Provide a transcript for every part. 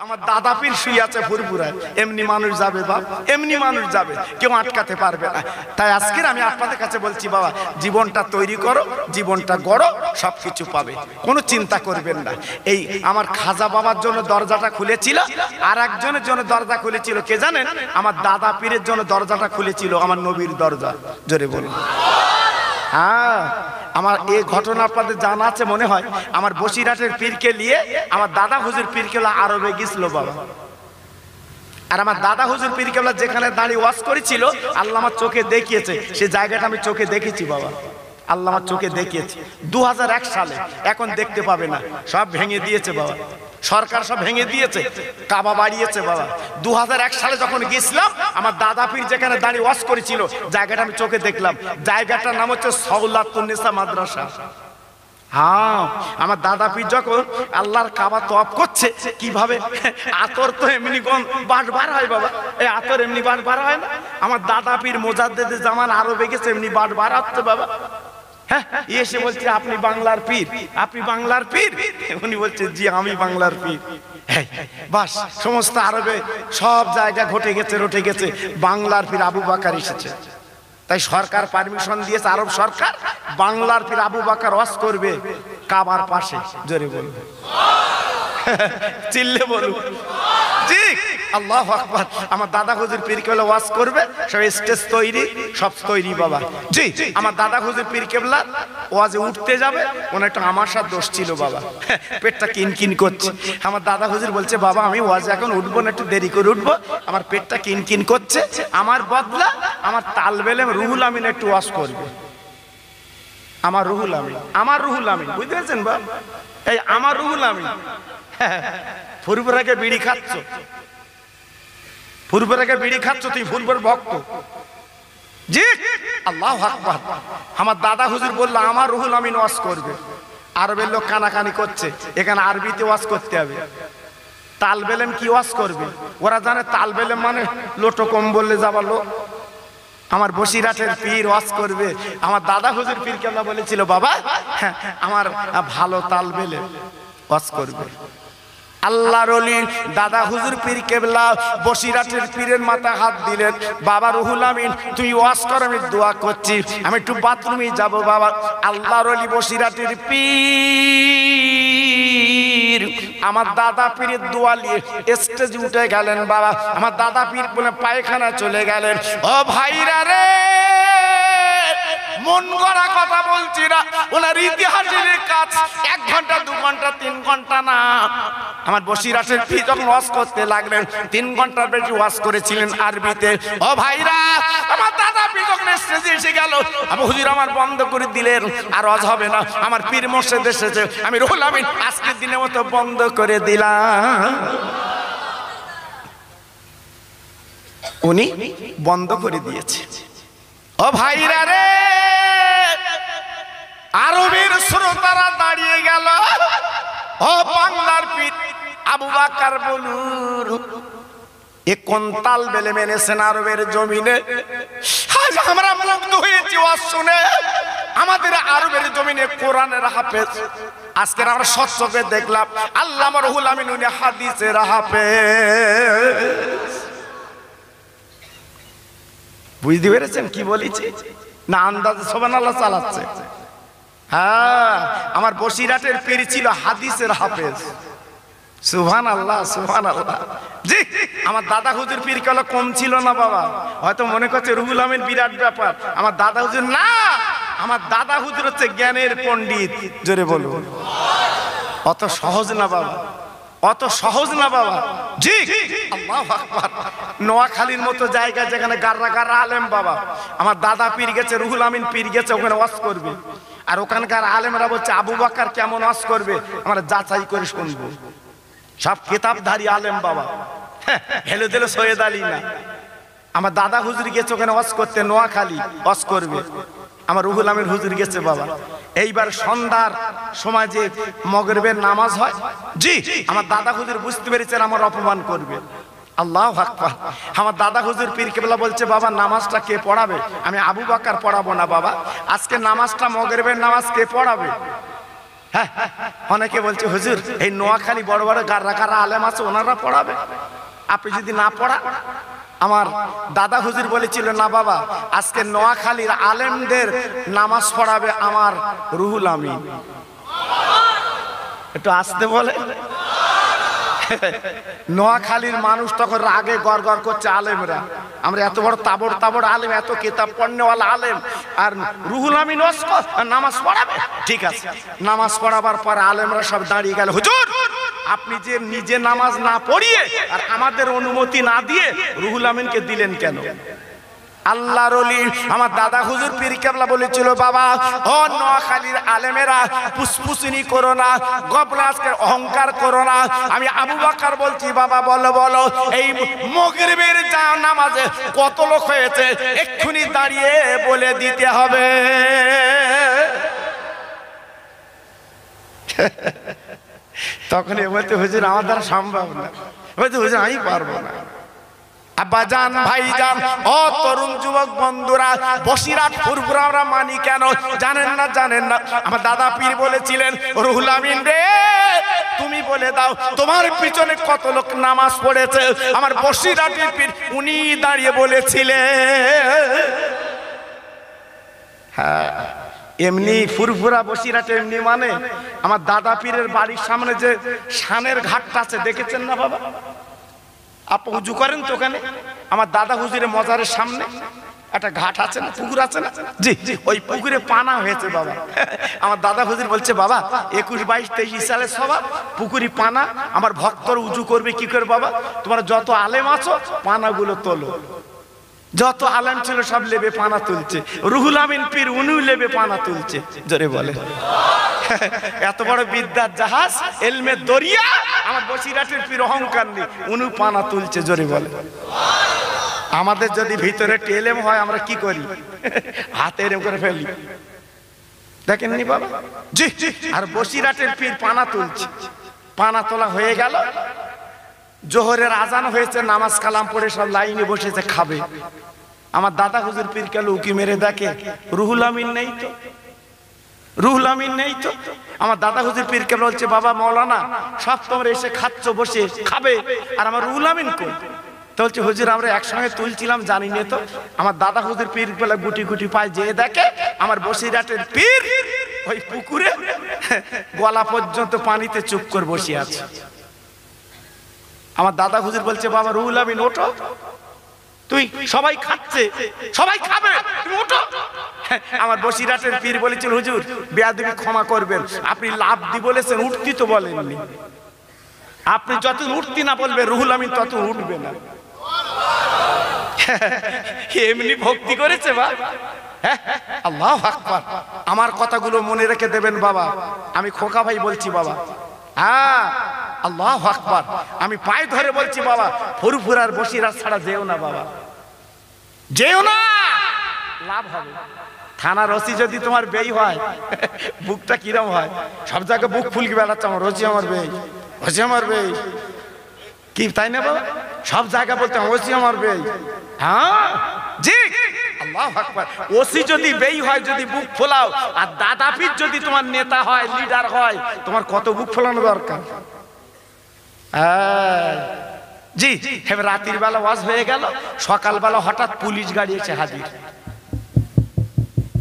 আমার দাদা পীর শুয়ে আছে ফুরফুরায়, এমনি মানুষ যাবে বাপ, এমনি মানুষ যাবে, কেউ আটকাতে পারবে না। তাই আজকের আমি আপনাদের কাছে বলছি বাবা, জীবনটা তৈরি করো, জীবনটা গড়ো, সব কিছু পাবে, কোনো চিন্তা করবেন না। এই আমার খাজা বাবার জন্য দরজাটা খুলেছিল, আর একজনের জন্য দরজা খুলেছিল কে জানেন? আমার দাদা পীরের জন্য দরজাটা খুলেছিল আমার নবীর দরজা। জোরে বলুন। হ্যাঁ, আমার এই ঘটনা আপনাদের জানা আছে মনে হয়। আমার বসিরহাটের পীরকে নিয়ে আমার দাদা হুজুর পীর কেবলা আরবে গেছিল বাবা। আর আমার দাদা হুজুর পীর কেবলা যেখানে দাঁড়িয়ে ওয়াজ করেছিল, আল্লাহ আমার চোখে দেখিয়েছে, সেই জায়গাটা আমি চোখে দেখেছি বাবা। আল্লাহ আমার চোখে দেখিয়েছে 2001 সালে। এখন দেখতে পাবে না, সব ভেঙে দিয়েছে বাবা, সরকার সব ভেঙে দিয়েছে, কাবা বাড়িয়েছে বাবা। 2001 সালে যখন গেছিলাম, আমার দাদা পীর যেখানে দাঁড়িয়ে ওয়াজ করেছিল, জায়গাটা আমি চোখে দেখলাম। জায়গাটার নাম হচ্ছে সাউলাতুন্নেসা মাদ্রাসা। হ্যাঁ, আমার দাদা পীর যখন আল্লাহর কাবা তওয়াফ করছে, কিভাবে আতর তো এমনি বাস বার হয় বাবা, এই আতর এমনি বাস বার হয় না। আমার দাদা পীর মুজাদ্দেদে জামান আরবে গেছে, এমনি বাস বার হচ্ছে বাবা। হ্যাঁ, এসে বলছে আপনি বাংলার পীর, আপনি বাংলার পীর? উনি বলছে জি আমি বাংলার পীর। বাস সমস্ত আরবে সব জায়গা ঘটে গেছে, রটে গেছে, বাংলার পীর আবু বকর এসেছে। তাই সরকার পারমিশন দিয়েছে, আরব সরকার, বাংলার পীর আবু বকর ওয়াজ করবে কাবার পাশে। জোরে বলুন, চিল্লে বলুন জি, আল্লাহু আকবার। আমার দাদা হুজুর পীর কেবলা ওয়াজ করবে, সব স্টেজ তৈরি, সব তৈরি বাবা। জি, আমার দাদা হুজুর পীর কেবলা ওয়াজে উঠতে যাবে, ওনার একটা আমাশার দোষ ছিল বাবা, পেটটা কিনকিন করছে। আমার দাদা হুজুর বলছে বাবা আমি ওয়াজে এখন উঠবো না, একটু দেরি করে উঠবো, আমার পেটটা কিনকিন করছে, আমার বদলা আমার তালবেলেম রুহুল আমিন একটু ওয়াজ করবে। আমার রুহুল আমিন, আমার রুহুল আমিন, বুঝতে পেরেছেন বাবা? এই আমার রুহুল আমিন। ফুরফুরাকে বিড়ি খাচ্ছ, ফুরফুরাকে বিড়ি খাচ্ছ, তুই ফুরফুর ভক্ত? জি, আল্লাহু আকবার। আমার দাদা হুজুর বলল আমার রুহুল আমিন ওয়াজ করবে। আরবের লোক কানাকানি করছে, এখানে আরবিতে ওয়াজ করতে হবে। তালবেলেম কি ওয়াজ করবে? ওরা জানে তালবেলেম মানে লোটো কম বললে যাবার লোক। আমার বসিরহাটের পীর ওয়াজ করবে। আমার দাদা হুজুর পীর কেবলা বলেছিল বাবা আমার ভালো তালবেলেম ওয়াজ করবে। আল্লাহর ওলি দাদা হুজুর পীর কেবলা বসিরহাটের পীরের মাথায় হাত দিলেন, বাবা রুহুল আমিন তুই ওয়াজ কর, আমি দোয়া করছি, আমি একটু বাথরুমে যাব বাবা। আল্লাহর ওলি বসিরহাটের পীর আমার দাদা পীরের দোয়া নিয়ে স্টেজে উঠে গেলেন বাবা। আমার দাদা পীর বলে পায়খানা চলে গেলেন। ও ভাইরা রে, মন গড়া কথা বলছি না, ওনার ইতিহাসের কাজ 1 ঘন্টা 2 ঘন্টা 3 ঘন্টা না। আমার বসিরহাটের পীর যখন ওয়াজ করতে লাগলেন, 3 ঘন্টার বেশি ওয়াজ করেছিলেন আরবিতে। ও ভাইরা, আমার দাদা পীর যখন স্টেজে এসে গেল, আবু হুজুর আমার বন্ধ করে দিলেন, আর ওয়াজ হবে না, আমার পীর মুর্শিদ এসেছে, আমি রুহুল আমিন আজকের দিনের মতো বন্ধ করে দিলাম। উনি বন্ধ করে দিয়েছে। ও ভাইরা রে, আরবের শ্রোতারা দাঁড়িয়ে গেল। ও বাংলার পীর আবু বকর বলুন, এ কোন তালবেলে মেনেছেন আরবের জমিনে? আজ আমরা মুগ্ধ হয়েছি ওয়াজ শুনে। আমাদের আরবের জমিনে কোরআনের হাফেজ, আজকে আমরা সচ্চকে দেখলাম আল্লামা রুহুল আমিন উনি হাদিসের হাফেজ। বুঝতে পেরেছেন কি বলেছি না? আন্দাজে সুবহানাল্লাহ চালাচ্ছে। হ্যাঁ, আমার বসিরহাটের পীর ছিল হাদিসের হাফেজ। সুবহানাল্লাহ, সুবহানাল্লাহ। জি, আমার দাদা হুজুর পীর কেন কম ছিল না বাবা? হয়তো মনে করছে রুহুল আমিন বিরাট ব্যাপার, আমার দাদা হুজুর না, আমার দাদা হুজুর হচ্ছে জ্ঞানের পণ্ডিত। জোরে বলুন, অত সহজ না বাবা, অত সহজ না বাবা। জি, আল্লাহু আকবার। নোয়াখালীর মতো জায়গা যেখানে গাররা গাররা আলেম বাবা, আমার দাদা পীর গেছে, রুহুল আমিন পীর গেছে, ওখানে ওয়াজ করবে। আর ওখানকার আলেমরা বলছে আবু বকর কেমন ওয়াজ করবে, আমরা যাচাই করে শুনবো। সব কিতাবধারী আলেম বাবা, হেলে দিলে সৈয়দ আলী না। আমার দাদা হুজুর গেছে ওখানে ওয়াজ করতে, নোয়াখালী ওয়াজ করবে। আমার রুহুল আমিন হুজুর গেছে বাবা। এইবার সন্ধ্যার সময় যে মাগরিবের নামাজ হয়, জি, আমার দাদা হুজুর বুঝতে পেরেছেন আমার অপমান করবে। আল্লাহু আকবার। আমার দাদা হুজুর পীর কেবলা বলছে বাবা নামাজটা কে পড়াবে? আমি আবু বকর পড়াবো না বাবা, আজকে নামাজটা মাগরিবের নামাজ কে পড়াবে? হ্যাঁ, অনেকে বলছে হুজুর এই নোয়াখালী বড় বড় গাররা আলেম আছে ওনারা পড়াবে, আপনি যদি না পড়ান। আমার দাদা হুজুর বলেছিল না বাবা, আজকে নোয়াখালীর আলেমদের নামাজ পড়াবে আমার রুহুল আমিন। একটু আসতে বলে। নোয়াখালীর মানুষ তখন রাগে গড়গড় করছে, আলেমরা আমরা এত বড় তাবড় তাবড় আলেম, এত কিতাব পড়নেওয়ালা আলেম, আর রুহুল আমিন নামাজ পড়াবে। ঠিক আছে, নামাজ পড়াবার পর আলেমরা সব দাঁড়িয়ে গেল। হুজুর আপনি যে নিজে নামাজ না পড়িয়ে আর আমাদের অনুমতি না দিয়ে রুহুল আমিনকে দিলেন কেন? আল্লাহর ওলি আমার দাদা হুজুর পীর কেবলা বলেছিল, বাবা ও নোয়াখালীর আলেমেরা পুসপুসিনি করো না, গবলাসের অহংকার করো না। আমি আবু বকর বলছি, বাবা বলো বলো এই মাগরিবের নামাজে কত লোক হয়েছে এক্ষুনি দাঁড়িয়ে বলে দিতে হবে। তখন বলতে হুজুর আমার দ্বারা সম্ভব না, বলতে হুজুর আমি পারবো না। আব্বাজান ভাইজান ও তরুণ যুবক বন্ধুরা, বসিরহাট ফুরফুরা আমরা মানি কেন জানেন না? জানেন না? আমার দাদা পীর বলেছিলেন, রুহুল আমিন রে তুমি বলে দাও তোমার পিছনে কত লোক নামাজ পড়েছে। আমার বসিরহাটের পীর উনি দাঁড়িয়ে বলেছিলেন। হ্যাঁ, এমনি ফুরফুরা বসিরহাটে এমনি মানে আমার দাদা পীরের বাড়ির সামনে যে শানের ঘাটটা আছে দেখেছেন না বাবা? আপনি উজু করেন তো ওখানে, আমার দাদা হুজুরের মজারের সামনে একটা ঘাট আছে না, পুকুর আছে না? জি, ওই পুকুরে পানা হয়েছে বাবা। আমার দাদা হুজুর বলছে, বাবা 21, 22, 23 সালে সবা পুকুরি পানা, আমার ভক্তর উজু করবে কি করে বাবা? তোমরা যত আলেম আছো পানাগুলো তোলো। যত আলেম ছিল সব লেবে পানা তুলছে, রুহুল আমিন পীর উনিও লেবে পানা তুলছে। জোরে বলে। এত বড় বিদ্যার জাহাজ, এলমের দরিয়া, আমার বসিরহাটের পীর অহংকার নেই, উনিও পানা তুলছে। জোরে বলে। আমাদের যদি ভিতরে টেলেম হয় আমরা কি করি? হাতে এরম করে ফেলি, দেখেননি বাবা? জি, আর বসিরহাটের পীর পানা তুলছে। পানা তোলা হয়ে গেল, জোহরের আজান হয়েছে, নামাজ কালাম পড়ে সব লাইনে বসেছে খাবে। আমার দাদা হুজুর পীর কেন উকি মেরে দেখে রুহুল আমিন নেই তো, রুহুল আমিন নেই তো। আমার দাদা হুজুর পীর কেবল বলছে, বাবা মৌলানা সব তোমরা এসে খাচ্ছ বসে খাবে, আর আমার রুহুল আমিন কই? তো বলছে, হুজুর আমরা একসঙ্গে তুলছিলাম জানি না তো। আমার দাদা হুজুর পীর বেলা গুটি গুটি পায় যেয়ে দেখে আমার বসিরহাটের পীর ওই পুকুরে গলা পর্যন্ত পানিতে চুপ করে বসে আছে। আমার দাদা হুজুর বলছে, বাবা রুহুল আমিন ওঠো, তুই সবাই খাচ্ছে সবাই খাবে, তুমি ওঠো। আমার বসিরহাটের পীর বলেছিল, হুজুর বেয়াদবি ক্ষমা করবেন, আপনি লাভ দি বলেছেন, উঠতি তো বলেননি। আপনি যত উঠতি না বলবে রুহুল আমিন তত উঠবে না। এমনি ভক্তি করেছে বা। আল্লাহু আকবার। আমার কথাগুলো মনে রেখে দেবেন বাবা, আমি খোকা ভাই বলছি বাবা। হ্যাঁ, আল্লাহু আকবার। আমি পায়ে ধরে বলছি বাবা, ফুরফুরার বসিরহাট ছাড়া যেও না বাবা, যেও না, লাভ হবে। থানার ওসি যদি তোমার বেই হয়, বুকটা কিরম হয়? সব জায়গায় বুক ফুলকি বেড়াচ্ছে, আমার ওসি আমার বেই, ওসি আমার বেই, কি তাই না বাবা? সব জায়গা বলতে ওসি আমার বেই। হ্যাঁ জি, আল্লাহু আকবার। ওসি যদি বেই হয়, যদি বুক ফোলাও, আর দাদা পীর যদি তোমার নেতা হয়, লিডার হয়, তোমার কত বুক ফোলানো দরকার? জি, এবার রাতের বেলা ওয়াজ হয়ে গেল, সকালবেলা হঠাৎ পুলিশ গাড়ি এসে হাজির।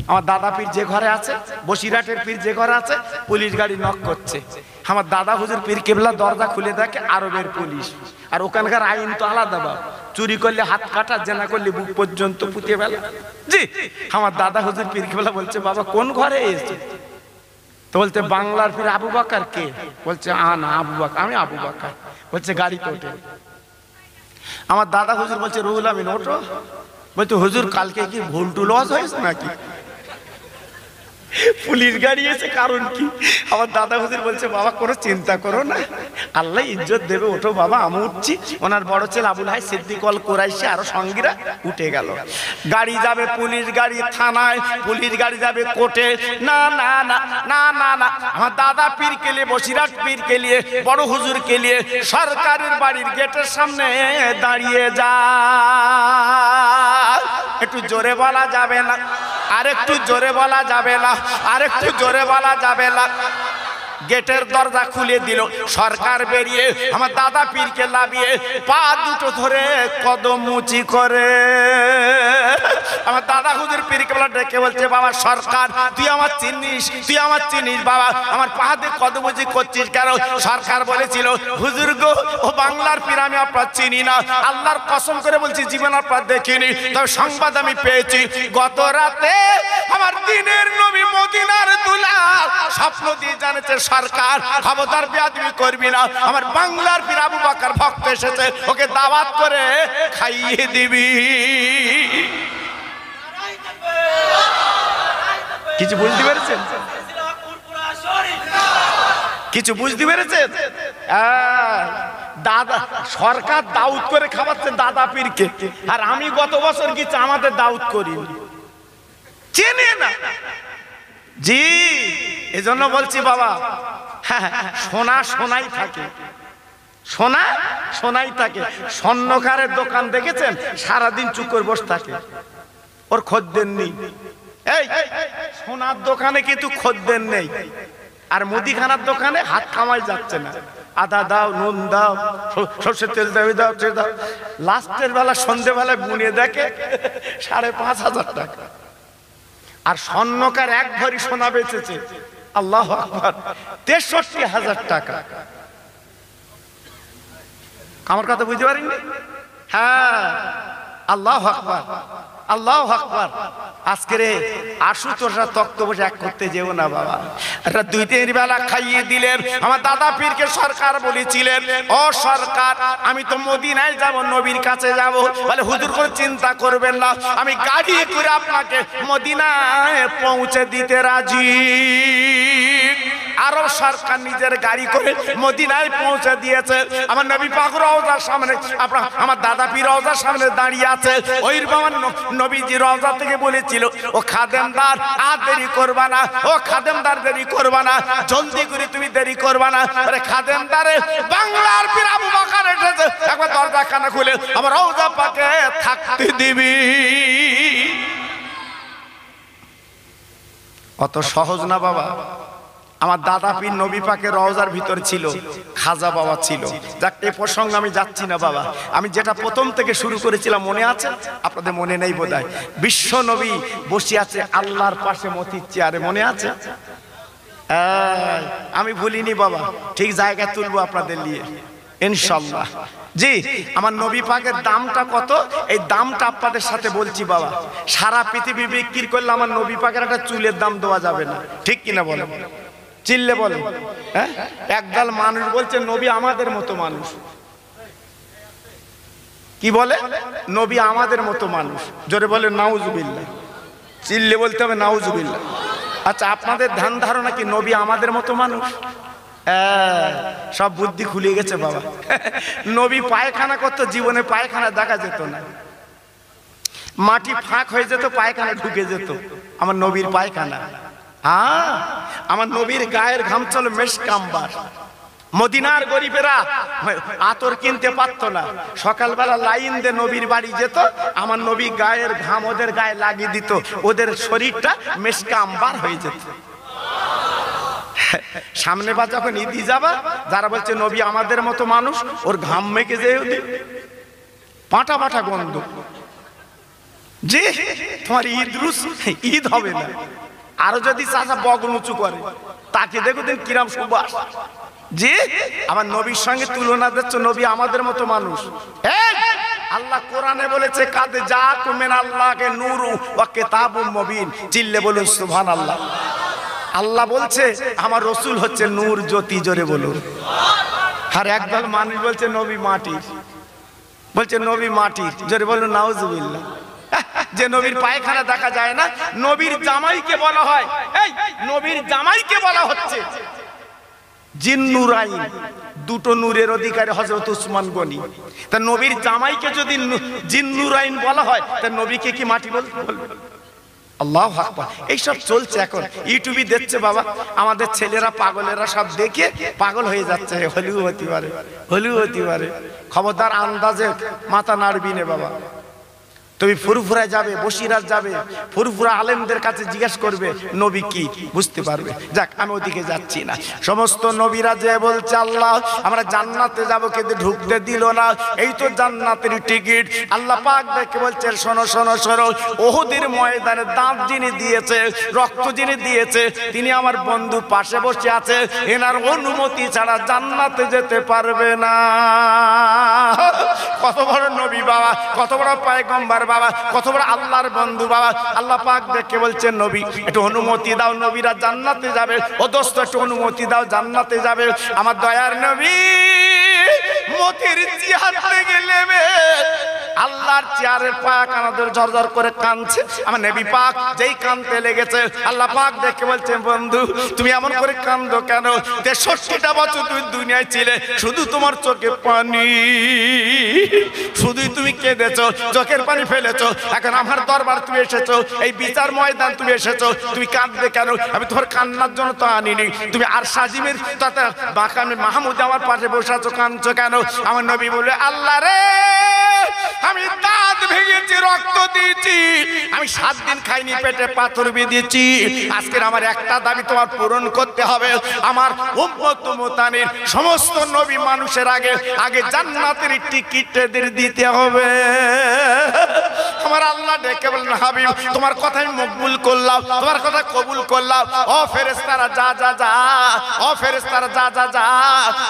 আমার দাদা পীর যে ঘরে আছে, বসিরহাটের পীর যে ঘরে আছে, পুলিশ গাড়ি নক করছে। আমার দাদা হুজুর পীর কেবলা দরজা খুলে দেখে আরবের পুলিশ। আর ওখানকার আইন তো আলাদা বাবা, চুরি করলে হাত কাটা, জেনা করলে বুক পর্যন্ত পুঁতে ফেলা। জি, আমার দাদা হুজুর পীর কেবলা বলছে, বাবা কোন ঘরে এসেছে? তো বলতে, বাংলার পীর আবু বকর। কে? বলছে, না আবু বকর, আমি আবু বকর। বলছে, গাড়িতে ওঠে। আমার দাদা হুজুর বলছে, রুহুল আমিন ওঠো। বলছে, হুজুর কালকে কি ভুল টুল হয়েছে নাকি? পুলিশ গাড়ি এসে কারণ কি? আমার দাদা হুজুর বলছে, বাবা কোনো চিন্তা করো না, আল্লাহ ইজ্জত দেবে, ওঠো বাবা, আমি উঠছি। ওনার বড় ছেলে আবুল হাই সিদ্দিক আল কুরাইশি আরো সঙ্গীরা উঠে গেল। গাড়ি যাবে পুলিশ গাড়ি থানায়, পুলিশ গাড়ি যাবে কোর্টে। না না না না না না, আমার দাদা পীর কে লিয়ে, বসিরহাট পীর কে লিয়ে, বড় হুজুর কে লিয়ে সরকারের বাড়ির গেটের সামনে দাঁড়িয়ে যা। একটু জোরে বলা যাবে না? আর একটু জোরে বলা যাবে না? আর একটু জোরে বলা যাবে না? গেটের দরজা খুলে দিল, সরকার বেরিয়ে আমার দাদা পীরকে লাভিয়ে পা দুটো ধরে কদম মুচি করে আমার দাদা হুজুর পীরকে ডেকে বলছে, বাবা সরকার তুই আমার চিনিস, তুই আমার চিনিস বাবা, আমার পা দিয়ে কদম মুচি করছিস কেন? সরকার বলেছিল, হুজুর গো ও বাংলার পীর আমি আপনার চিনি না, আল্লাহর কসম করে বলছি জীবন আপনার দেখিনি, তবে সংবাদ আমি পেয়েছি গত রাতে আমার দিনের নবী মদিনার দুলাল স্বপ্ন দিয়ে জানেছে সরকার খবরদার বেয়াদবি করবি না, আমার বাংলার পীর আবু বকর ভক্ত এসেছে, ওকে দাওয়াত করে খাইয়ে দিবি। কিছু বুঝতে পেরেছেন? কিছু বুঝতে পেরেছেন? দাদা সরকার দাউদ করে খাওয়াচ্ছে দাদা পীরকে, আর আমি গত বছর গেছি আমাদের দাউদ করিনি, চেনে না। জি এজন্য বলছি বাবা, সোনা সোনাই থাকে, সোনা সোনাই থাকে। স্বর্ণকারের দোকান দেখেছেন সারাদিন চুপ করে বসে থাকে, ওর খদ্দের নেই। এই সোনার দোকানে কিন্তু খদ্দের নেই, আর মুদিখানার দোকানে হাত কামাই যাচ্ছে না, আদা দাও, নুন দাও, সর্ষের তেল দাও, দাও তেল দাও, লাস্টের বেলা সন্ধ্যেবেলায় গুনে দেখে 5,500 টাকা। আর স্বর্ণকার এক ভরি সোনা বেচেছে, আল্লাহু আকবার, 63,000 টাকা। আমার কথা বুঝতে পারেননি? হ্যাঁ, আল্লাহু আকবার, আল্লাহু আকবার। আজকে রে আসু তোরা তক্ত বসে এক করতে যেও না বাবা, এটা 2-3 বেলা খাইয়ে দিলেন। আমার দাদা পীরকে সরকার বলেছিলেন, ও সরকার আমি তো মদিনায় যাব, নবীর কাছে যাব। বলে হুজুর কোনো চিন্তা করবেন না, আমি গাড়ি করে আপনাকে মদিনায় পৌঁছে দিতে রাজি। আরো সরকার নিজের গাড়ি করে মদিনায় পৌঁছে দিয়েছে। আমার নবী পাক রওজার সামনে, আমার দাদা পীর রওজার সামনে দাঁড়িয়ে আছে। ওই আমার নবীজি রওজা থেকে বলেছিল, ও খাদেমদার আর দেরি করবা না, ও খাদেমদার দেরি করবা না, জলদি করে তুমি দেরি করবা না। আরে খাদেমদারে বাংলার পীর আবু বকর এসেছে, একবার দরজা খানা খুলে আমার রওজা পাকে থাকতে দিবি। অত সহজ না বাবা। আমার দাদা পীর নবী পাকের রওজার ভিতর ছিল, খাজা বাবা ছিল। যাক এই প্রসঙ্গে আমি যাচ্ছি না বাবা, আমি যেটা প্রথম থেকে শুরু করেছিলাম মনে আছে? আপনাদের মনে নেই বোধহয়। বিশ্ব নবী বসে আছে আল্লাহর পাশে মতির চেয়ারে, মনে আছে? আমি ভুলিনি বাবা, ঠিক জায়গায় তুলবো আপনাদের নিয়ে ইনশাআল্লাহ। জি আমার নবী পাকের দামটা কত, এই দামটা আপনাদের সাথে বলছি বাবা। সারা পৃথিবী বিক্রি করলে আমার নবী পাকের একটা চুলের দাম দেওয়া যাবে না, ঠিক কিনা বলেন? চিল্লে বলেন। হ্যাঁ, একদল মানুষ বলছে নবী আমাদের মতো মানুষ। কি বলে? নবী আমাদের মতো মানুষ। জোরে বলে নাউজুবিল্লাহ, চিল্লে বলতে হবে নাউজুবিল্লাহ। আচ্ছা আপনাদের ধ্যান ধারণা কি নবী আমাদের মতো মানুষ? সব বুদ্ধি খুলে গেছে বাবা। নবী পায়খানা করতো, জীবনে পায়খানা দেখা যেত না, মাটি ফাঁক হয়ে যেত, পায়খানা ঢুকে যেত। আমার নবীর পায়খানা, হ্যাঁ আমার নবীর গায়ের ঘাম চলো মেশকাম্বার। মদিনার গরিবেরা আতর কিনতে পারতো না, সকালবেলা লাইন দিয়ে নবীর বাড়ি যেত, আমার নবী গায়ের ঘাম ওদের গায়ে লাগিয়ে দিত, ওদের শরীরটা মেশকাম্বার হয়ে যেত। সামনে বার যখন ঈদি যাবা, যারা বলছে নবী আমাদের মতো মানুষ, ওর ঘাম মেখে যে পাটা পাটা গন্ধ, যে তোমার ঈদ হবে না। আরো যদি চাচা বগল উঁচু করে তাকে দেখো দিন কিরাম সুবাস। যে আমার নবীর সঙ্গে তুলনা দিচ্ছ, নবী আমাদের মতো মানুষ। আল্লাহ কোরআনে বলেছে, কাদ জাকুম মিনাল্লাহি নূরু ওয়া কিতাবুম মুবিন। চিল্লে বলুন সুবহানাল্লাহ। আল্লাহ বলছে আমার রসুল হচ্ছে নূর, জ্যোতি। জোরে বলুন। আর একদল মানুষ বলছে নবী মাটি, বলছে নবী মাটি। জোরে বলুন নাউজুবিল্লাহ। যে নবীর পায়খানা দেখা যায় না, নবীর জামাইকে বলা হয়, এই নবীর জামাইকে বলা হচ্ছে জিন্নুরাইন, দুটো নূরের অধিকারী হযরত উসমান গনি। তা নবীর জামাইকে যদি জিন্নুরাইন বলা হয়, তা নবীকে কি মাটি বলবে? আল্লাহু আকবার। এইসব চলছে এখন, ইউটিউবে দেখছে বাবা, আমাদের ছেলেরা পাগলেরা সব দেখে পাগল হয়ে যাচ্ছে। হলিও হতে পারে, হলিও হতে পারে, খবরদার আন্দাজে মাথা নাড়বি নে বাবা। তুমি ফুরফুরায় যাবে, বসিরাত যাবে, ফুরফুরা আলেমদের কাছে জিজ্ঞেস করবে নবী কি, বুঝতে পারবে। যাক, আমি ওদিকে যাচ্ছি না। সমস্ত নবীরা যে বলছে আল্লাহ আমরা জান্নাতে যাব, কিন্তু ঢুকতে দিল না, এই তো জান্নাতের টিকিট। আল্লাহ পাক দেখে বলছে শোনো শোনো শোনো, ওহুদের ময়দানে দাঁত যিনি দিয়েছে, রক্ত যিনি দিয়েছে, তিনি আমার বন্ধু পাশে বসে আছে, এনার অনুমতি ছাড়া জান্নাতে যেতে পারবে না। কত বড় নবী বাবা, কত বড় পয়গম্বর বাবা, কত বড় আল্লাহর বন্ধু বাবা। আল্লাহ পাক দেখে বলছেন নবী একটু অনুমতি দাও, নবীরা জান্নাতে যাবে। ও দোস্ত একটু অনুমতি দাও, জান্নাতে যাবে। আমার দয়ার নবী মতির জিহাদে গেলে আল্লাহর চেয়ারের পায়া কানাদের ঝরঝর করে কাঁদছে। আমার নবী পাক যেই কাঁদতে লেগেছে, আল্লাহ পাক দেখে বলছেন বন্ধু তুমি এমন করে কাঁদো কেন? 63টা বছর তুমি দুনিয়ায় ছিলে, শুধু তোমার চোখে পানি, শুধুই তুমি কেঁদেছো, চোখের পানি ফেলেছো। এখন আমার দরবার তুমি এসেছো, এই বিচার ময়দান তুমি এসেছো, তুমি কাঁদবে কেন? আমি তোমার কান্নার জন্য তো আনিনি। তুমি আর সাজিমের তথা বাকামে মাহমুদ আমার পাশে বসে আছো, কাঁদছো কেন? আমার নবী বলে আল্লাহ রে, আমি দাঁত ভেঙেছি, রক্ত দিয়েছি, আমি 7 দিন খাইনি, পেটে পাথর বেঁধেছি। আজকের আমার একটা দাবি তোমার পূরণ করতে হবে, আমার উম্মত মুতানির সমস্ত নবী মানুষের আগে আগে জান্নাতের টিকিট এদের দিতে হবে। আমার আল্লাহ ডেকে বললেন হাবিব তোমার কথাই মকবুল করলাম, তোমার কথা কবুল করলাম। ও ফেরেশতারা যা যা যা, ও ফেরেশতারা যা যা যা,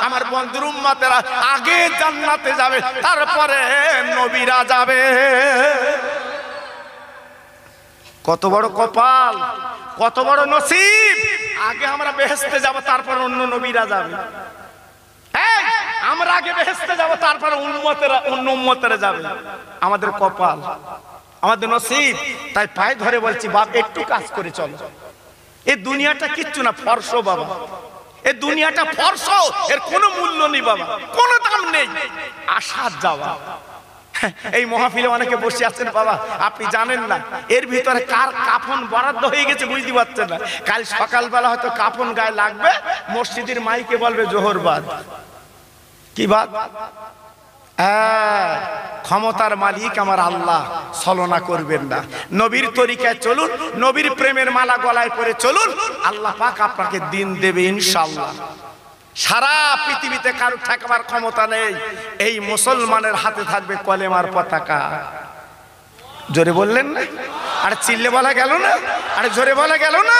আমার বন্ধুর উম্মতেরা আগে জান্নাতে যাবে, তারপরে নবীরা যাবে। কত বড় কপাল, কত বড় নসিব। আগে আমরা বেহেশতে যাব, তারপর অন্য নবীরা যাবে। আমরা আগে বেহেশতে যাব, তারপর অন্য উম্মতেরা যাবে। আমাদের কপাল, আমাদের নসিব। তাই পায়ে ধরে বলছি বাপ একটু কাজ করে চলো। এই দুনিয়াটা কিচ্ছু না, ফর্শ বাবা, এই দুনিয়াটা ফর্শ, এর কোনো মূল্য নেই বাবা, কোনো দাম নেই। আশা যাওয়া। এই মহাফিলে অনেকে বসে আছেন বাবা, আপনি জানেন না এর ভিতরে কার কাফন বরাদ্দ হয়ে গেছে বুঝতে পারছেন না। কাল সকালবেলা হয়তো কাফন গায়ে লাগবে, মসজিদের মাইকে বলবে জোহর বাদ। কি বাদ? ক্ষমতার মালিক আমার আল্লাহ, ছলনা করবেন না। নবীর তরিকায় চলুন, নবীর প্রেমের মালা গলায় পরে চলুন, আল্লাহ পাক আপনাকে দিন দেবে ইনশাআল্লাহ। সারা পৃথিবীতে কারো ঠেকাবার ক্ষমতা নেই। এই মুসলমানের হাতে থাকবে কলেমার পতাকা। জোরে বললেন না? আরে চিল্লে বলা গেল না? আরে জোরে বলা গেল না?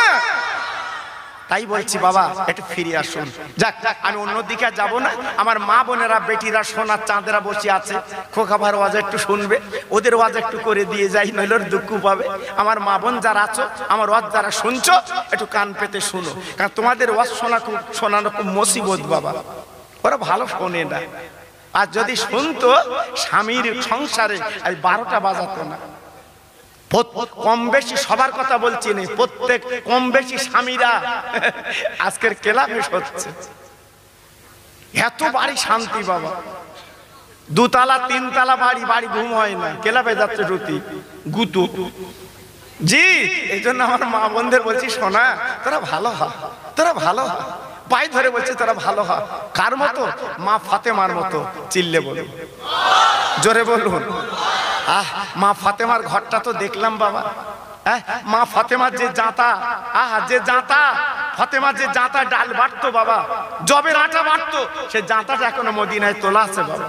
তাই বলছি বাবা একটু ফিরে আসুন। যাক, আমি অন্যদিকে যাব না। আমার মা বোনেরা, বেটিরা, সোনার চাঁদেরা বসে আছে, খোকাভার ওয়াজ একটু শুনবে, ওদের ওয়াজ একটু করে দিয়ে যাই, নইলে দুঃখ পাবে। আমার মা বোন যারা আছো, আমার ওয়াজ যারা শুনছো, একটু কান পেতে শুনো, কারণ তোমাদের ওয়াজ শোনানো খুব মুসিবত বাবা। ওরা ভালো শোনে না, আর যদি শুনতো স্বামীর সংসারে 12টা বাজাতো না। কম বেশি সবার কথা বলছি না, প্রত্যেক কম বেশি স্বামীরা আজকের ক্লাবে হচ্ছে। এত বাড়ি শান্তি বাবা, 2 তলা 3 তলা বাড়ি, বাড়ি ঘুম হয় না, ক্লাবে যাচ্ছে রুতি গুতু। জি, এই জন্য আমার মা বোনদের বলছি শোনা, তোরা ভালো হ, তোরা ভালো হ। পায়ে ধরে বলছে তোরা ভালো হ। কার মতো? মা ফাতেমার মতো। চিল্লে বলুন, জোরে বলুন। মা ফাতেমার ঘরটা তো দেখলাম বাবা। মা ফাতেমার যে জাঁতা, যে জাঁতা, ফাতেমা যে জাঁতা ডাল বাটতো বাবা, জবের আটা বাটতো, সে জাঁতাটা এখনো মদিনায় তোলা আছে বাবা।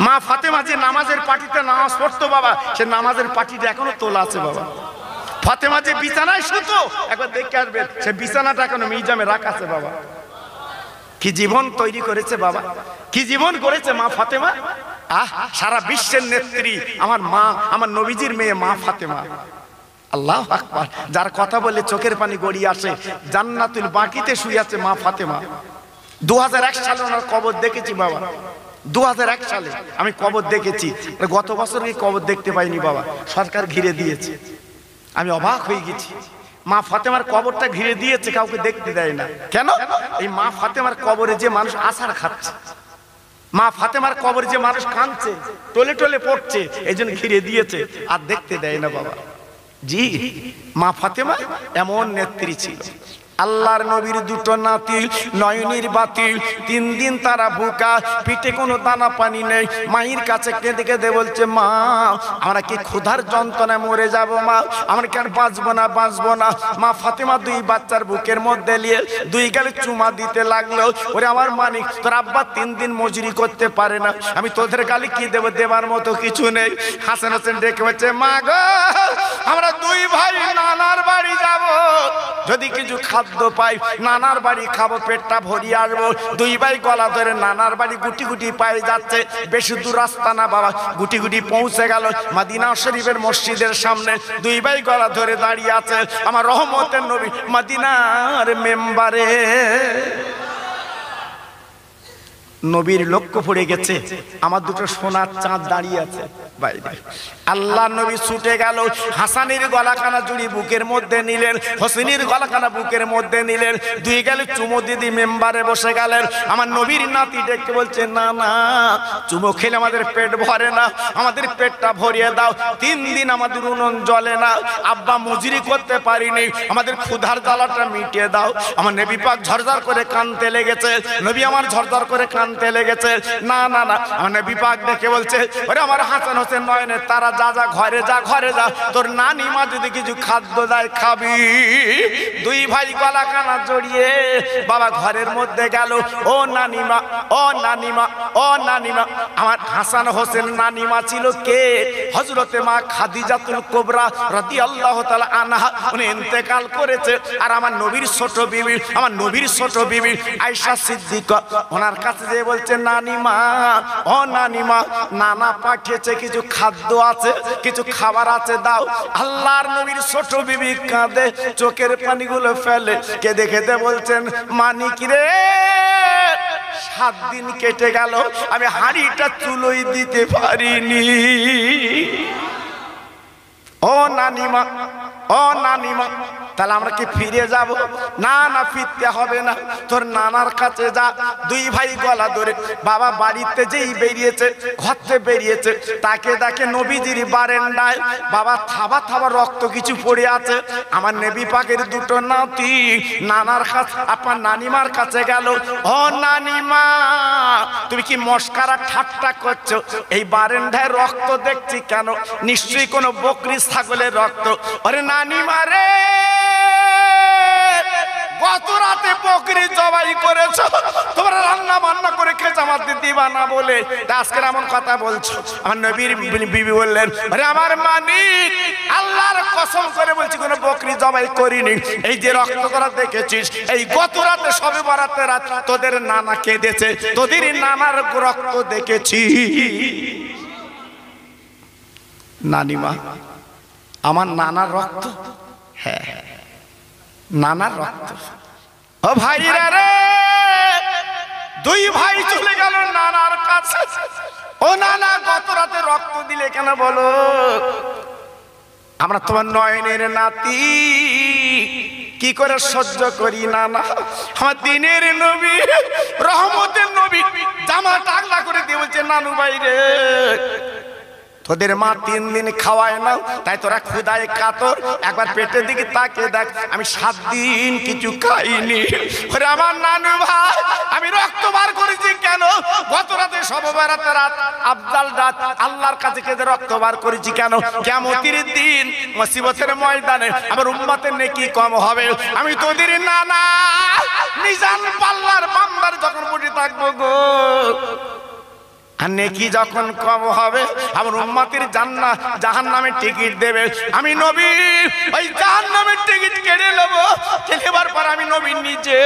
মা ফাতেমা যে নামাজের পাটিতে নামাজ পড়তো বাবা, সে নামাজের পাটিটা এখনো তোলা আছে বাবা। ফাতেমা যে বিছানায় শুতো, একবার দেখে আসবেন, সে বিছানাটা এখনো মিউজিয়ামে রাখা আছে বাবা। কি জীবন তৈরি করেছে বাবা, কি জীবন করেছে মা ফাতেমা। সারা বিশ্বের নেত্রী আমার মা, আমার নবীজির মেয়ে মা ফাতেমা। আল্লাহু আকবার। যার কথা বলে চোখের পানি গড়িয়ে আসে, জান্নাতুল বাকিতে শুয়ে আছে মা ফাতেমা। 2001 সালে ওনার কবর দেখেছি বাবা, 2001 সালে আমি কবর দেখেছি। গত বছর এই কবর দেখতে পাইনি বাবা, সরকার ঘিরে দিয়েছে। আমি অবাক হয়ে গেছি, মা ফাতেমার কবরটা ঘিরে দিয়েছে, কাউকে দেখতে দেয় না কেন? এই মা ফাতেমার কবরে যে মানুষ আছাড় খাচ্ছে, মা ফাতেমার কবরে যে মানুষ কাঁদছে, টলে টলে পড়ছে, এই জন্য ঘিরে দিয়েছে, আর দেখতে দেয় না বাবা। জি, মা ফাতেমা এমন নেত্রী ছিল। আল্লাহর নবীর দুটো নাতি নয়নির বাতি, 3 দিন তারা ভুকা, পিঠে কোনো দানা পানি নেই। মায়ের কাছে কেঁদে কেঁদে বলছে, মা আমরা কি ক্ষুধার যন্ত্রণায় মরে যাব মা, আমরা কেন বাঁচবো না। মা ফাতেমা 2 বাচ্চার বুকের মধ্যে নিয়ে 2 গালে চুমা দিতে লাগলো। ওরে আমার মানিক, তোর আব্বা 3 দিন মজুরি করতে পারে না, আমি তোদের গালে কি দেবো, দেবার মতো কিছু নেই। হাসান হোসেন ডেকে বলছে, মা গো আমরা 2 ভাই নানার বাড়ি যাব, যদি কিছু খাদ্য পাই নানার বাড়ি খাবো, পেটটা ভরিয়ে আসবো। 2 ভাই গলা ধরে নানার বাড়ি গুটি গুটি পায়ে যাচ্ছে। বেশি দূর রাস্তা না বাবা, গুটি গুটি পৌঁছে গেল মদিনা শরীফের মসজিদের সামনে। 2 ভাই গলা ধরে দাঁড়িয়ে আছে আমার রহমতের নবী মদিনার মেম্বারে। নবীর লক্ষ্য পড়ে গেছে, আমার দুটো সোনার চাঁদ দাঁড়িয়ে আছে বাইরে। আল্লাহ নবী ছুটে গেল, হাসানের গলাখানা জুড়ি বুকের মধ্যে নিলেন, হোসেনের গলাখানা বুকের মধ্যে নিলেন, 2 গেলে চুমো দিদি মেম্বারে বসে গেলেন। আমার নবীর নাতি ডেকে বলছে, না না চুমো খেলে আমাদের পেট ভরে না, আমাদের পেটটা ভরিয়ে দাও। 3 দিন আমাদের উনুন জ্বলে না, আব্বা মজুরি করতে পারিনি, আমাদের ক্ষুধার জ্বালাটা মিটিয়ে দাও। আমার নবী পাক ঝরঝর করে কাঁদতে লেগেছে, নবী আমার ঝরঝর করে কাঁদতে লেগেছে। না না না, আমার নবী পাক ডেকে বলছে, ওরে আমার হাসান হোসেন নয়নের তারা, যা যা ঘরে যা, তোর নানি মা যদি কিছু খাদ্য দেয় খাবি। 2 ভাই গলা কানা জড়িয়ে বাবা ঘরের মধ্যে গেল। ও নানিমা, ও নানিমা, ও নানিমা। আমার হাসান হোসেন নানিমা ছিল কে? হযরতে মা খাদিজাতুল কুবরা রাদিয়াল্লাহু তাআলা আনহা, উনি ইন্তেকাল করেছে। আর আমার নবীর ছোট বিবি আয়েশা সিদ্দিকা ওনার কাছে যে বলছে, নানিমা, ও নানিমা, নানা পাঠিয়েছে, কিছু খাদ্য আছে, কিছু খাবার আছে, দাও। আল্লাহর নবীর ছোট বিবি কাঁদে, চোখের পানিগুলো ফেলে, কেঁদে কেঁদে বলছেন, মানিক রে 7 দিন কেটে গেল, আমি হাঁড়িটা চুলোই দিতে পারিনি। ও নানিমা, ও নানিমা, তাহলে আমরা কি ফিরে যাব? না না, ফিরতে হবে না, তোর নানার কাছে যা। 2 ভাই গলা ধরে বাবা বাড়িতে যেই বেরিয়েছে, ঘরতে বেরিয়েছে, তাকে দেখে নবীজির বারান্দায় বাবা থাবা রক্ত কিছু পড়ে আছে। আমার নবী পাকের দুটো নাতি নানার কাছে, আপনার নানিমার কাছে গেল। ও নানিমা, তুমি কি মস্কারা ঠাট্টা করছো? এই বারান্দায় রক্ত দেখছি কেন? নিশ্চয়ই কোনো বকরি ছাগলের রক্ত। আরে নানিমা রে, গত রাতে বকরি জবাই করেছো, তোমরা রান্না বান্না করে খেতে আমাদের দিবা না বলে আজকে এমন কথা বলছো। আমার নবীর বিবি বললেন, আরে আমার মানিক, আল্লাহর কসম করে বলছি কোনো বকরি জবাই করিনি। এই যে রক্ত করা দেখেছিস, এই গত রাতে সবে বরাতের রাত তোদের নানা কেঁদেছে, তোদের নানার রক্ত দেখেছি। নানিমা, আমার নানার রক্ত? হ্যাঁ, নানার রক্ত। ও ভাইরা রে, 2 ভাই চলে গেল নানার কাছে। ও নানা, গত রাতে রক্ত দিলে কেন বলো? আমরা তোমার নয়নের নাতি, কি করে সহ্য করি নানা। আমার দিনের নবী, রহমতের নবী জামা টাকলা করে দিয়ে বলছে, নানু ভাই রে, তোদের মা 3 দিন খাওয়ায় না, তাই তোরা ক্ষুধায় কাতর। একবার পেটের দিকে তাকে দেখ, আমি 7 দিন কিছু খাইনি। ওরে আমার নানু ভাই, আমি রক্ত বার করেছি কেন? গত রাতে সবে বরাতের রাত, আফজাল রাত, আল্লাহর কাছে কেঁদে রক্ত বার করেছি কেন? কিয়ামতের দিন মুসিবতের ময়দানে আমার উম্মতের নেকি কম হবে। আমি তোদের নানা, মিজান পাল্লার বাম্বার যখন বসে থাকবো গো, আর নেকি যখন কম হবে, আমার উম্মতের জাহান্নামের টিকিট দেবে। আমি নবী ওই জাহান্নামের টিকিট কেটে নেবো, কেনার পর আমি নবী নিজে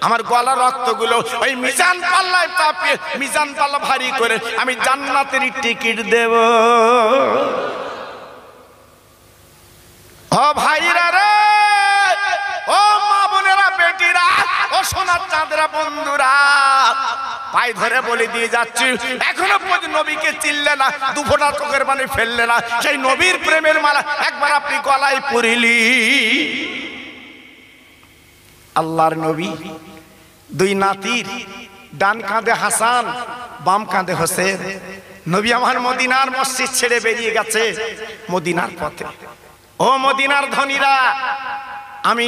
আমার গলা রক্তগুলো ওই মিজান পাল্লায় চাপিয়ে, মিজান পাল্লা ভারী করে আমি জান্নাতের টিকিট দেব। ও ভাইরা রে, ও মা বোনেরা, বেটিরা, ও সোনার চাঁদরা, বন্ধুরা, পায়ে ধরে বলে দিয়ে যাচ্ছি, এখনো পর্যন্ত নবীকে চিনলে না, 2 ফোঁটা চোখের পানি ফেললে না, সেই নবীর প্রেমের মালা একবার আপনি গলায় পরিলি। আল্লাহর নবী, 2 নাতির, ডান কাঁধে হাসান, বাম কাঁধে হোসেন। নবী আমার মদিনার মসজিদ ছেড়ে বেরিয়ে গেছে মদিনার পথে। ও মদিনার ধনীরা, আমি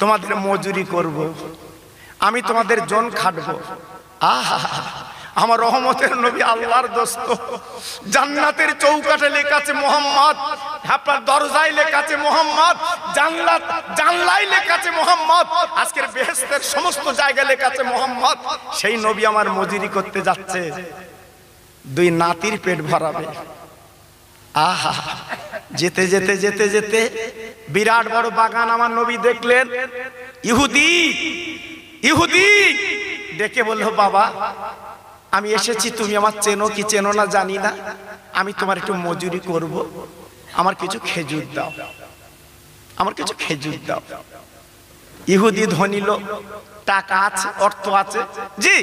তোমাদের মজুরি করব, আমি তোমাদের জন খাটবো। আহা, আমার রহমতের নবী আল্লাহর দোস্ত। জান্নাতের চৌকাঠে লেখা আছে মোহাম্মদ, আপনার দরজায় লেখা আছে মোহাম্মদ, জানলায় লেখা আছে মোহাম্মদ, আজকের বেহেশতের সমস্ত জায়গায় লেখা আছে মোহাম্মদ। সেই নবী আমার মজুরি করতে যাচ্ছে, দুই নাতির পেট ভরাবে। আহা, যেতে যেতে যেতে যেতে বিরাট বড় বাগান আমার নবী দেখলেন। ইহুদি ইহুদি ডেকে বললো, বাবা আমি এসেছি, তুমি আমার চেনো কি চেনো না জানি না, আমি তোমার একটু মজুরি করব, আমার কিছু খেজুর দাও, আমার কিছু খেজুর দাও। ইহুদি ধনী লোক, টাকা আছে, অর্থ আছে, জি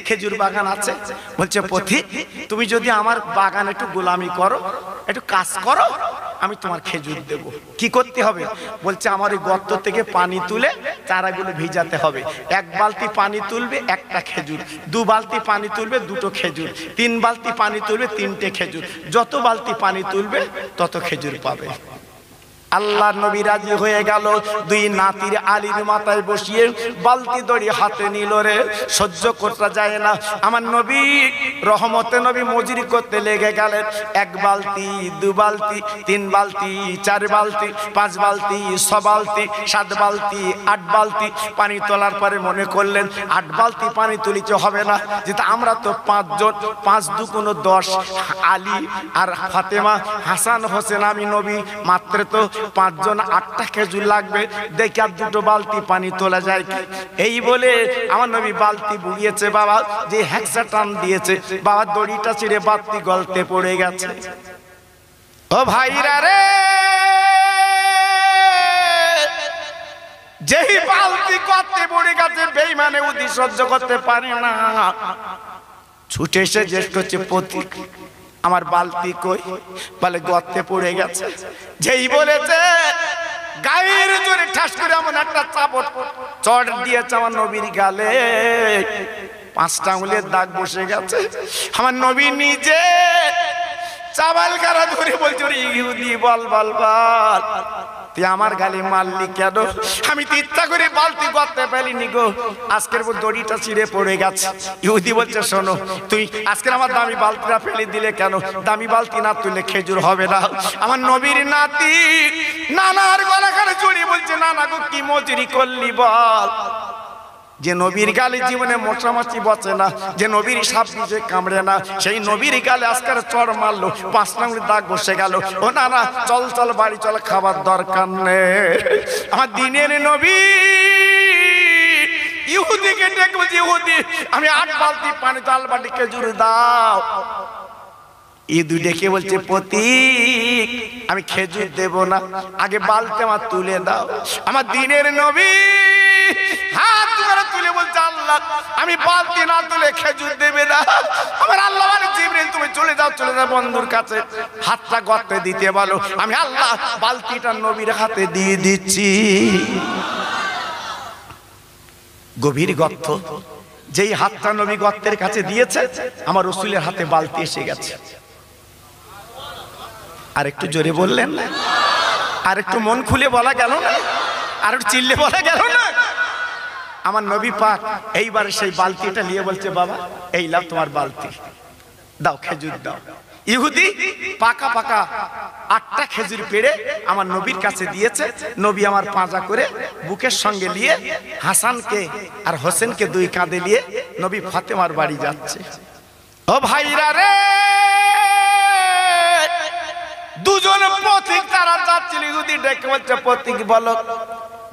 খেজুর বাগান আছে। বলছে পথিক, তুমি যদি আমার বাগান একটু গোলামি করো, একটু কাজ করো, আমি তোমার খেজুর দেব। কি করতে হবে? বলছে আমার ওই গর্ত থেকে পানি তুলে চারাগুলো ভিজাতে হবে। এক বালতি পানি তুলবে, একটা খেজুর। দু বালতি পানি তুলবে, দুটো খেজুর। তিন বালতি পানি তুলবে, তিনটে খেজুর। যত বালতি পানি তুলবে তত খেজুর পাবে। আল্লাহর নবী রাজি হয়ে গেল। দুই নাতির আলীর মাথায় বসিয়ে বালতি দড়ি হাতে নিল রে। সহ্য করতে যায় না, আমার নবী রহমতে নবী মজুরি করতে লেগে গেলেন। এক বালতি, দু বালতি, তিন বালতি, চার বালতি, পাঁচ বালতি, ছ বালতি, সাত বালতি, আট বালতি পানি তোলার পরে মনে করলেন 8 বালতি পানি তুলিতে হবে না, যেটা আমরা তো 5 জন, 5 দু কোনো 10, আলী আর ফাতেমা, হাসান হোসেন, আমি নবী, মাত্র তো 5 জন, 8টা খেজুর লাগবে, দেখি আর 2টো বালতি পানি তোলা যায় কি। এই বলে আমার নবী বালতি বুড়িয়েছে বাবা, যে হ্যাকসা টান দিয়েছে বাবা, দড়িটা ছিঁড়ে বালতি গলতে পড়ে গেছে। ও ভাইরা রে, যেই বালতি গলতে পড়ে গেছে, বেঈমানে উদি সহ্য করতে পারে না, ছুটে এসে জিজ্ঞেস করছে পথিক আমার বালতি কই? বলে গর্তে পড়ে গেছে। যেই বলেছে গায়ের জোরে ঠাস করে এমন একটা চাপড় চড় দিয়েছে আমার নবীর গালে, 5টা আঙুলের দাগ বসে গেছে। আমার নবী নিজে চাবাল গারা ধরে বলছে, ইহুদি বল বল বল, তুই আমার গালে মারলি কেন? আমি তো ইচ্ছা করে বালতি গর্তে ফেলিনি গো, আজকের দড়িটা ছিঁড়ে পড়ে গেছে। ইহুদি বলছে শোনো, তুই আজকের আমার দামি বালতিটা ফেলে দিলে কেন? দামি বালতি না তুললে খেজুর হবে না। আমার নবীর নাতি নানার গলা কানে জড়িয়ে বলছে, নানা গো কি মজুরি করলি বল? যে নবীর গালে জীবনে মশামাছি বসে না, যে নবীর সাপ বিজে কামড়ে না, সেই নবীর গালে আজকের চড় মারলো, 5টা আঙুলের দাগ বসে গেল। ও না না, চল চল বাড়ি চল, খাবার দরকার নেই। আমার দিনের নবী ইহুদিকে ডেকে বলছে, ইহুদি আমি 8 বালতি পানি চাল বাটি খেজুর দাও। ইহুদি ডেকে বলছে পথিক আমি খেজুর দেব না, আগে বালতি আমার তুলে দাও। আমার দিনের নবী হাত তুলে বলছে, আল্লাহ আমি বালতি না তুলে খেজুর দেবে না। আমার আল্লাহ বলে, জিবরিল তুমি চলে যাও, চলে যাও বন্ধুর কাছে, হাতটা গর্তে দিতে বলো, আমি আল্লাহ বালতিটা নবীর হাতে দিয়ে দিচ্ছি। গভীর গর্ত, যেই হাতটা নবী গর্তের কাছে দিয়েছে, আমার রাসূলের হাতে বালতি এসে গেছে। আর একটু জোরে বললেন না? আর একটু মন খুলে বলা গেল না? আর একটু চিল্লে বলা গেল না? আমার নবী পাক এইবার সেই বালতিটা নিয়ে বলছে, বাবা এই লাভ তোমার বালতি, দাও খেজুর দাও। ইহুদি পাকা পাকা 8টা খেজুর পেড়ে আমার নবীর কাছে দিয়েছে। নবী আমার পাঁজা করে বুকের সঙ্গে নিয়ে হাসানকে আর হোসেনকে 2 কাঁধে নিয়ে নবী ফাতেমার বাড়ি যাচ্ছে। ও ভাইরা রে, দুজন পথিক তারা যাচ্ছিল। ইহুদি ডেকে বলছে, পথিক বলো,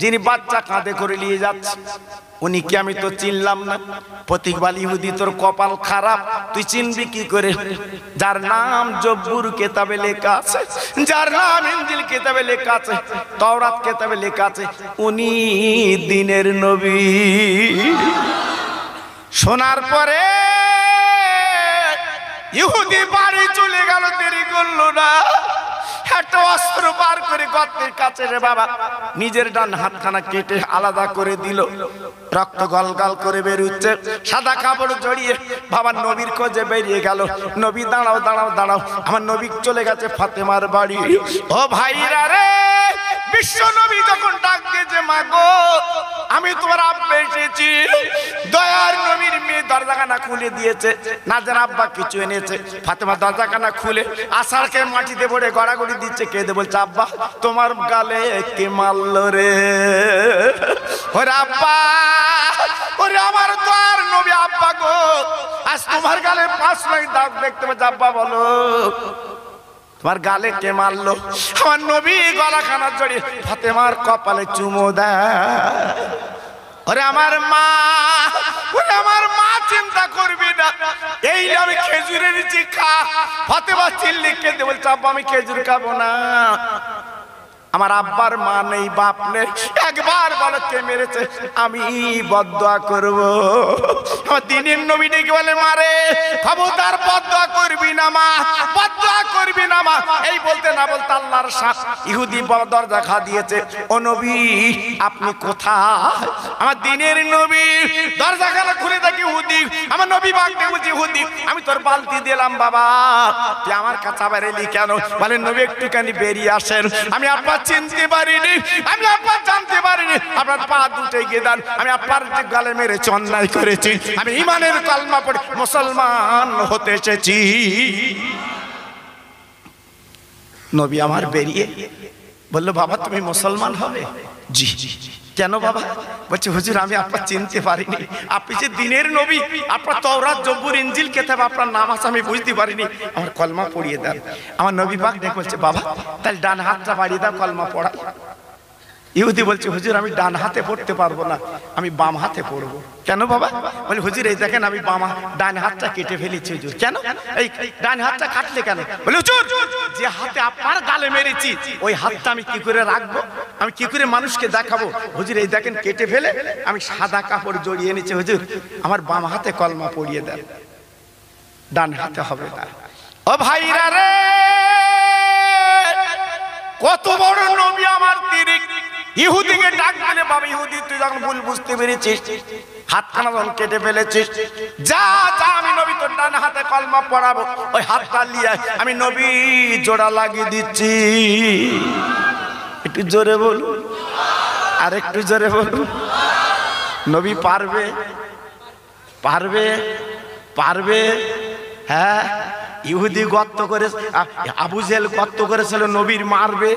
যিনি বাচ্চা কাঁধে করে নিয়ে যাচ্ছে উনি কি? আমি তো চিনলাম না। পথিক বলে, ইহুদি তোর কপাল খারাপ, তুই চিনবি কি করে? যার নাম জব্বুর কেতাবে লেখা আছে, যার নাম ইনজিল কেতাবে লেখা আছে, তাওরাত কেতাবে লেখা আছে, উনি দিনের নবী। শোনার পরে ইহুদি বাড়ি চলে গেল, দেরি করলো না, একটা অস্ত্র বার করে গর্তের কাছে রে বাবা নিজের ডান হাতখানা কেটে আলাদা করে দিল। রক্ত গলগল করে বেরোচ্ছে, সাদা কাপড় জড়িয়ে বাবা নবীর খোঁজে বেরিয়ে গেল। নবী দাঁড়াও দাঁড়াও দাঁড়াও, আমার নবী চলে গেছে ফাতেমার বাড়ি। ও ভাইরা রে, বিশ্ব নবী যখন ডাক দিয়েছে, মা গো আমি তোমার আব্বা এসেছি। দয়ার নবীর মেয়ে দরজাখানা খুলে দিয়েছে, না জানা আব্বা কিছু এনেছে। ফাতেমা দরজাখানা খুলে আষাঢ়কে মাটিতে পড়ে গড়াগড়ি দিচ্ছে, কেঁদে বলছে, আব্বা তোমার গালে কে মারলো রে? ওরে আব্বা, ওরে আমার দয়ার নবী আব্বা গো, আজ তোমার গালে 5 লাখ দাগ দেখতে পাচ্ছি। আব্বা বলো তোমার গালে কে মারলো? আমার নবী গলাখানা জড়িয়ে ফাতেমার কপালে চুমো দেয়। ওরে আমার মা, ওরে আমার মা, চিন্তা করবি না, এই আমি খেজুরের নিচে খা। ফাতেমা চিল্লি কেঁদে বলছে, আব্বা আমি খেজুর খাবো না। আমার আব্বার মা নেই, বাপ নেই, একবার বলো কে মেরেছে, আমি বদদোয়া করব। আমার দিনের নবী ডেকে বলে, মারে খবরদার বদদোয়া করবি না মা, বদদোয়া করবি না মা। এই বলতে না বলতে আল্লাহর সাথ ইহুদি দরজা খা দিয়েছে। ও নবী আপনি কোথায়? আমার দিনের নবী দরজাখানা খুলে দেখি ইহুদি। আমার নবী বাগদে বলছি, ইহুদি আমি তোর বালতি দিলাম বাবা, তুই আমার কাছে আবার এলি কেন? বলে নবী একটুখানি বেরিয়ে আসেন, আমি আপনার চিনতে পারিনি, আমি আপনার জানতে পারিনি, আপনার পা দুটো গিয়ে দেন, আমি আপনার গালে মেরেছি, অন্যায় করেছি, আমি ইমানের কালমা পড়ে মুসলমান হতে এসেছি। নবী আমার বেরিয়ে বললো, বাবা তুমি মুসলমান হবে? জি। কেন বাবা? বলছে, হুজুর আমি আপনার চিনতে পারিনি, আপনি যে দিনের নবী, আপনার তাওরাত জবুর ইনজিল কিতাব আপনার নাম আছে আমি বুঝতে পারিনি, আমার কলমা পড়িয়ে দেন। আমার নবী পাক ডেকে বলছে, বাবা তাহলে ডান হাতটা বাড়িয়ে দাও, কলমা পড়া। ইহুদি বলছে, হুজুর আমি ডান হাতে পড়তে পারবো না, আমি বাম হাতে পড়বো। কেন বাবা? বলে, হুজুর এই দেখেন আমি ডান হাতটা কেটে ফেলেছি। হুজুর কেন? এই ডান হাতটা কাটলে কেন? বলে, হুজুর যে হাতে আপনার গালে মেরেছি ওই হাতটা আমি কি করে রাখবো, আমি কি করে মানুষকে দেখাবো? হুজুর এই দেখেন কেটে ফেলে আমি সাদা কাপড় জড়িয়ে এনেছি, হুজুর আমার বাম হাতে কলমা পড়িয়ে দেন, ডান হাতে হবে না। ও ভাইরা রে, কত বড় নবী আমার তিরিক। ইহুদিকে ডাক দিলে, বাবা ইহুদি তুই যখন ভুল বুঝতে পেরেছিস, হাতখানা যখন কেটে ফেলেছিস, যা যা আমি নবী তোর ডান হাতে কলমা পড়াবো, ওই হাতটা নিয়ে আমি নবী জোড়া লাগিয়ে দিচ্ছি। একটু জোরে বলুন, আর একটু জোরে বলুন। নবী পারবে? পারবে? পারবে? হ্যাঁ। ইহুদি গর্ত করে, আবু জেহেল গর্ত করেছিল নবীর মারবে,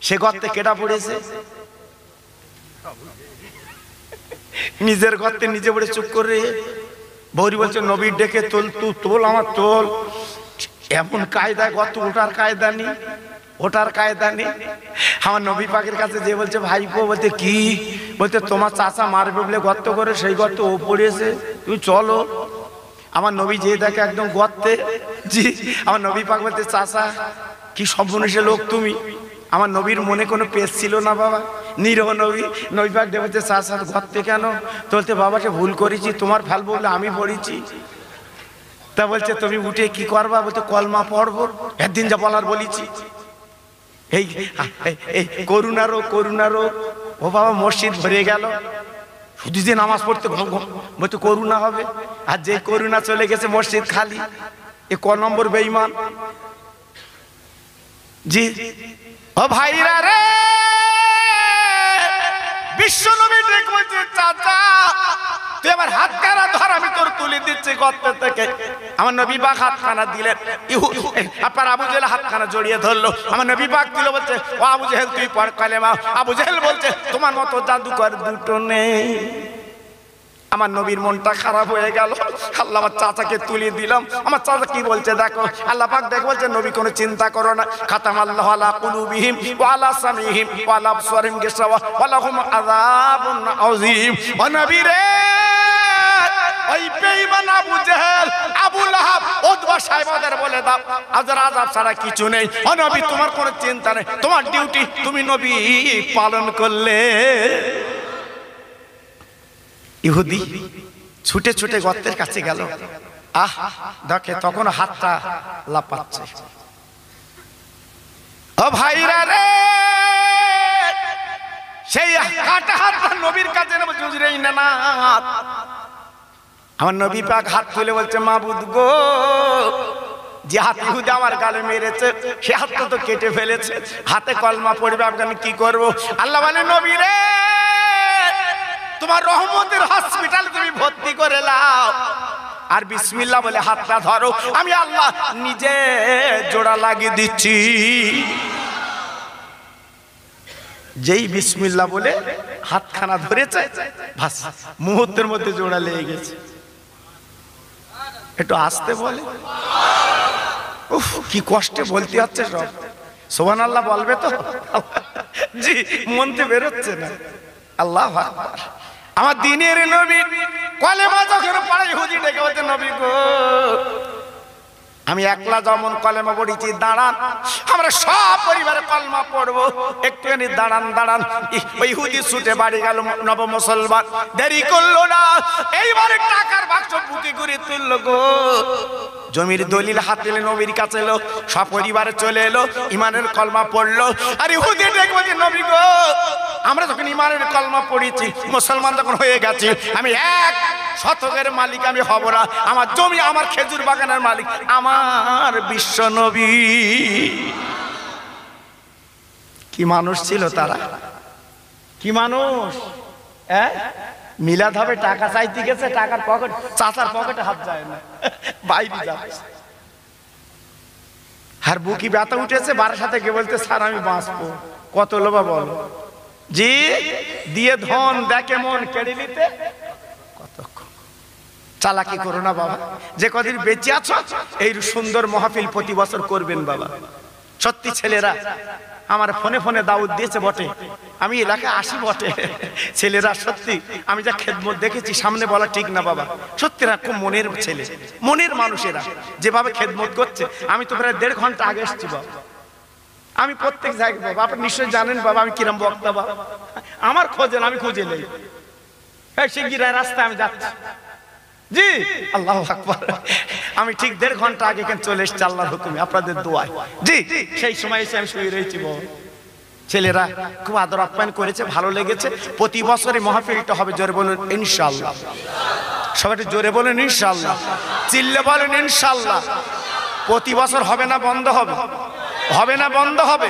সে গর্তে কেটা পড়েছে? নিজের গর্তে নিজে পড়ে চুপ করে। বৌরি বলছে, নবীর ডেকে তোল, তুই তোল, আমার তোল। এমন কায়দায় গর্ত ওঠার কায়দা নেই, ওঠার কায়দা নেই। আমার নবী পাকের কাছে যে বলছে, ভাইপো, বলতে কি? বলতে তোমার চাচা মারবে বলে গর্ত করে, সেই গর্তে ও পড়েছে, তুমি চলো। আমার নবী যে দেখে একদম গর্তে। জি। আমার নবী পাক বলতে, চাচা কি সর্বনেশে লোক তুমি। আমার নবীর মনে কোনো পেশ ছিল না বাবা, নিরহ নবী। নবী পাক বলতে, চাচা গর্তে কেন? বলতে, বাবাকে ভুল করেছি, তোমার ফেলবো বলে আমি পড়েছি। তা বলছে, তুমি উঠে কি করবা? বলতে, কলমা পড়বো, একদিন যা বলার বলেছি। এই করুণারও করুণারও। ও বাবা মসজিদ ভরে গেল, শুধু যে নামাজ পড়তে বলতে করুণা হবে, আর যে করুণা চলে গেছে মসজিদ খালি, এ ক নম্বর বেঈমান। জি। ও ভাইরা রে, বিশ্ব নবী ডেকে বলছে, চাচা তুই আমার হাতখানা ধর, আমি তোর তুলে দিচ্ছি গর্ত থেকে। আমার নবী পাক হাতখানা দিলেন, আপনার আবু জেহেল হাতখানা জড়িয়ে ধরলো। আমার নবী পাক দিল, বলছে, ও আবু জেহেল তুই পড় কালেমা। আবু জেহেল বলছে, তোমার মতো জাদুকর দুটো নেই। আমার নবীর মনটা খারাপ হয়ে গেল। আল্লাহ আমার চাচাকে তুলে দিলাম। আমার চাচা কি বলছে দেখো, আল্লাহ পাক দেখো বলছে, নবী কোনো চিন্তা করো না, খাতামাল্লাহু আলা কুলুবিহিম ওয়া আলা সামিহিম ওয়া আলা আবসারিহিম গিশাওয়া ওয়া লাহুম আযাবুন আযীম। ও নবী রে, ওই বেঈমান আবু জেহেল, আবু লাহাব, উতবা সাহেবদের বলে দাও আজর আযাব ছাড়া কিছু নেই। ও নবী তোমার কোনো চিন্তা নেই, তোমার ডিউটি তুমি নবী পালন করলে। ইহুদি ছুটে ছুটে গর্তের কাছে গেল। আহ দেখে তখন হাতটা লাপাচ্ছে। ও ভাইরা রে, সেই কাটা হাতটা নবীর কাছে নেবে, জুজরেই না না। আমার নবী পাক হাত তুলে বলছে, মাবুদ গো, যে হাত ইহুদি আমার গালে মেরেছে সে হাতটা তো কেটে ফেলেছে, হাতে কলমা পড়বে, আমি কি করব? আল্লাহ বলে নবী রে, তোমার রহমতের হসপিটাল তুমি ভর্তি করে নাও, আর বিসমিল্লাহ বলে হাতটা ধরো, আমি আল্লাহ নিজে জোড়া লাগিয়ে দিচ্ছি। যেই বিসমিল্লাহ বলে হাতখানা ধরেছে, বাস মুহূর্তের মধ্যে জোড়া লেগে গেছে। একটু আসতে বলে, উফ কি কষ্টে বলতে হচ্ছে সব। সুবহানাল্লাহ বলবে তো? জি, মনতে বেরোচ্ছে না। আল্লাহু আকবার। আমার দ্বীনের নবী কলেমা যখন পড়ে, ইহুদি ডেকে বলতে নবী গো, আমি একলা যেমন কলেমা পড়েছি, দাঁড়ান আমরা সব পরিবারে কলমা পড়বো, একটুখানি দাঁড়ান দাঁড়ান। ওই ইহুদি ছুটে বাড়ি গেল, নব মুসলমান দেরি করলো না, এইবারে টাকার বাক্স বুকে করে তুললো গো, জমির দলিল হাতে নবীর কাছে এলো, সব পরিবারে চলে এলো, ইমানের কলমা পড়লো। আর ইহুদি ডেকে বলছে নবী গো, আমরা যখন ইমানের কলমা পড়েছি, মুসলমান যখন হয়ে গেছি, আমি এক শতকের মালিক আমি হব না, আমার জমি আমার খেজুর বাগানের মালিক আমার বিশ্ব নবী। কি মানুষ ছিল তারা, কি মানুষ! মিলাদ হবে, টাকা চাইতে গেছে, টাকার পকেট, চাচার পকেটে হাত যায় না, বাইরে যাচ্ছে। আর বুকি ব্যথা উঠেছে, বারের সাথে গিয়ে বলতে স্যার আমি বাঁচবো। কত লোভা বলো জি, দিয়ে ধন দেখে মন কেড়ে নিতে কতক্ষণ। চালাকি করো না বাবা, যে কদিন বেঁচে আছো এই সুন্দর মাহফিল প্রতি বছর করবেন বাবা। সত্যি ছেলেরা আমার ফোনে ফোনে দাওয়াত দিয়েছে বটে, আমি এলাকায় আসি বটে, ছেলেরা সত্যি আমি যা খেদমত দেখেছি সামনে বলা ঠিক না বাবা, সত্যি না, খুব মনের ছেলে, মনের মানুষেরা যেভাবে খেদমত করছে। আমি তো প্রায় 1.5 ঘন্টা আগে এসেছি বাবা, আমি প্রত্যেক জায়গায় বাবা, আপনি নিশ্চয়ই জানেন বাবা আমি কিরম বক্তা বাবা, আমার খোঁজেন আমি খুঁজে নেই, এই শিগগির রাস্তায় আমি যাচ্ছি। জি আল্লাহু আকবার, আমি ঠিক 1.5 ঘন্টা আগে এখানে চলে এসেছি আল্লাহর হুকুমে, আপনাদের দোয়ায়। জি সেই সময় এসে আমি শুয়ে রয়েছি বাবা। ছেলেরা খুব আদর আপ্যায়ন করেছে, ভালো লেগেছে। প্রতি বছরই মাহফিলটা হবে, জোরে বলুন ইনশাআল্লাহ, সবাই জোরে বলুন ইনশাআল্লাহ, চিল্লে বলুন ইনশাআল্লাহ। প্রতি বছর হবে না বন্ধ হবে? হবে না বন্ধ হবে?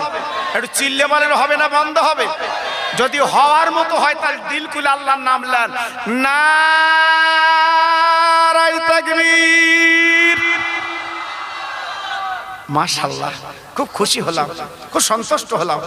একটু চিল্লে বলেন হবে না বন্ধ হবে? যদি হওয়ার মতো হয় তাহলে দিল খুলে আল্লাহর নাম নেন, নারায়ে তাকবীর। মাশাআল্লাহ, খুব খুশি হলাম, খুব সন্তুষ্ট হলাম।